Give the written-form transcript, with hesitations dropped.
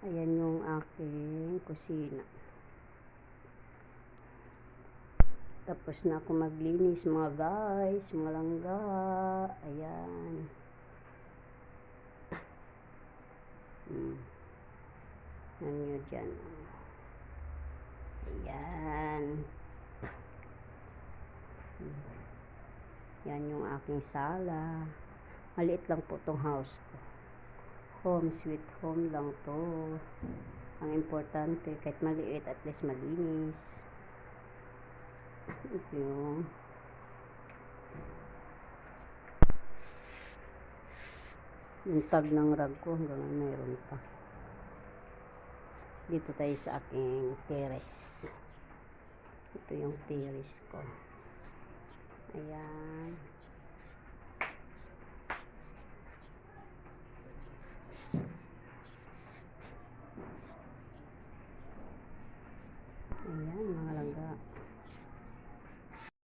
Ayan yung aking kusina. Tapos na ako maglinis mga guys, mga langga. Ayan. Yan nyo dyan. Ayan. Yan yung aking sala. Maliit lang po tong house ko. Home sweet home lang to. Ang importante, kahit maliit, at least malinis. Ito yung tag ng rag ko, hanggang mayroon pa. Dito tayo sa aking terrace. Ito yung terrace ko. Ayan. Ayan.